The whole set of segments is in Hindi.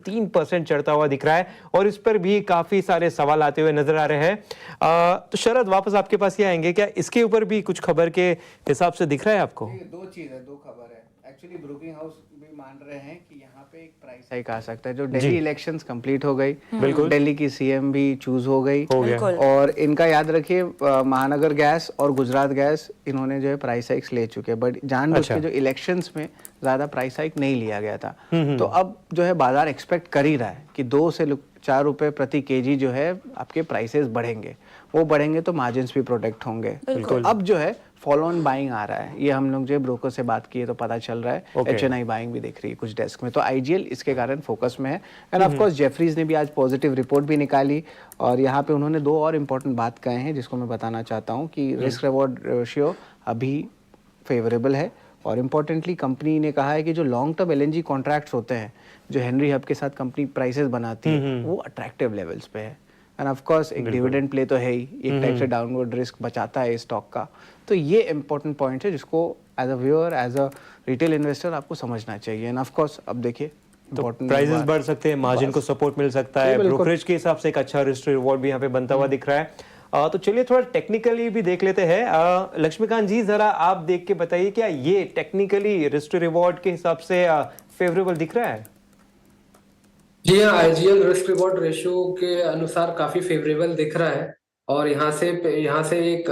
3% चढ़ता हुआ दिख रहा है और इस पर भी काफी सारे सवाल आते हुए नजर आ रहे हैं। तो शरद, वापस आपके पास ही आएंगे, क्या इसके ऊपर भी कुछ खबर के हिसाब से दिख रहा है आपको? दो चीज है, दो खबर है। एक्चुअली ब्रोकिंग हाउस भी मान रहे हैं कि यहाँ पे एक प्राइस हाइक आ सकता है। जो दिल्ली इलेक्शंस कंप्लीट हो गई, बिल्कुल, दिल्ली की सीएम भी चूज हो गई, हो गया। और इनका याद रखिए महानगर गैस और गुजरात गैस इन्होंने जो है प्राइस हाइक्स ले चुके हैं, बट जानबूझ के जो इलेक्शंस में ज्यादा प्राइस हाइक नहीं लिया गया था। तो अब जो है बाजार एक्सपेक्ट कर ही रहा है कि 2 से 4 रुपए प्रति केजी जो है आपके प्राइसेस बढ़ेंगे। वो बढ़ेंगे तो मार्जिन्स भी प्रोटेक्ट होंगे। तो अब जो है फॉलो ऑन बाइंग आ रहा है। ये हम लोग जो ब्रोकर से बात किए तो पता चल रहा है। HNI बाइंग भी दिख रही है कुछ डेस्क में। तो IGL इसके कारण फोकस में है। एंड ऑफ कोर्स जेफरीज ने भी आज पॉजिटिव रिपोर्ट भी निकाली और यहाँ पे उन्होंने 2 और इम्पोर्टेंट बात कहे हैं जिसको मैं बताना चाहता हूँ कि रिस्क रिवॉर्ड रेशियो अभी फेवरेबल है। और इम्पोर्टेंटली कंपनी ने कहा है कि जो लॉन्ग टर्म LNG कॉन्ट्रैक्ट्स होते हैं जो हेनरी हब के साथ कंपनी प्राइसेस बनाती है वो अट्रैक्टिव लेवल्स पे है। एंड ऑफ कोर्स एक डिविडेंड प्ले तो है ही, एक टाइप से डाउनवर्ड रिस्क बचाता है स्टॉक का। तो ये इंपॉर्टेंट पॉइंट है जिसको as a viewer, as a retail investor आपको समझना चाहिए। एंड ऑफ कोर्स अब देखिए तो प्राइसेस बढ़ सकते हैं, मार्जिन को सपोर्ट मिल सकता है, ब्रोकरेज के हिसाब से एक अच्छा रिस्क रिवॉर्ड भी यहाँ पे बनता हुआ दिख रहा है। तो चलिए थोड़ा टेक्निकली भी देख लेते हैं। लक्ष्मीकांत जी, जरा आप देख के बताइए, क्या ये टेक्निकली रिस्क रिवॉर्ड के हिसाब से फेवरेबल दिख रहा है? जी हाँ, IGL रिस्क रिवॉर्ड रेशियो के अनुसार काफी फेवरेबल दिख रहा है। और यहाँ से एक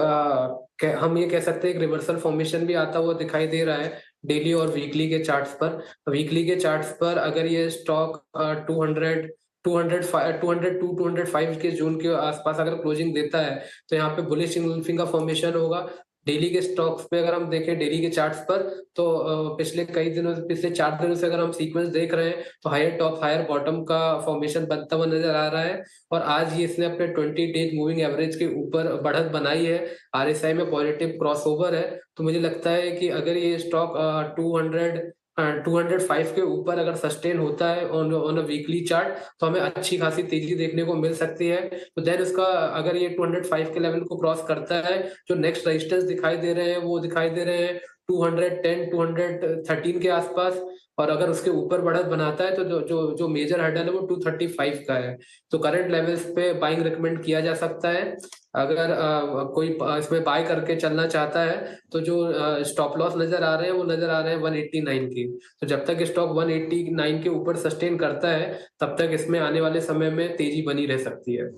हम ये कह सकते हैं एक रिवर्सल फॉर्मेशन भी आता हुआ दिखाई दे रहा है डेली और वीकली के चार्ट्स पर। वीकली के चार्ट्स पर अगर ये स्टॉक 205 के जोन के आसपास अगर क्लोजिंग देता है तो यहाँ पे बुलिश इंगल्फिंग का फॉर्मेशन होगा। डेली के स्टॉक्स पे अगर हम देखें डेली के चार्ट्स पर तो पिछले 4 दिनों से अगर हम सीक्वेंस देख रहे हैं तो हायर टॉप हायर बॉटम का फॉर्मेशन बनता हुआ नजर आ रहा है। और आज ये इसने अपने 20 डेज मूविंग एवरेज के ऊपर बढ़त बनाई है। RSI में पॉजिटिव क्रॉसओवर है। तो मुझे लगता है कि अगर ये स्टॉक 205 के ऊपर अगर सस्टेन होता है ऑन अ वीकली चार्ट तो हमें अच्छी खासी तेजी देखने को मिल सकती है। तो देन उसका अगर ये 205 के लेवल को क्रॉस करता है, जो नेक्स्ट रेजिस्टेंस दिखाई दे रहे हैं वो दिखाई दे रहे हैं 210 213 के आसपास। और अगर उसके ऊपर बढ़त बनाता है तो जो मेजर हर्डल है वो 235 का है। तो करंट लेवल्स पे बाइंग रिकमेंड किया जा सकता है। अगर कोई इसमें बाय करके चलना चाहता है तो जो स्टॉप लॉस नजर आ रहे हैं वो नजर आ रहे हैं 189 की। तो जब तक स्टॉक 189 के ऊपर सस्टेन करता है तब तक इसमें आने वाले समय में तेजी बनी रह सकती है।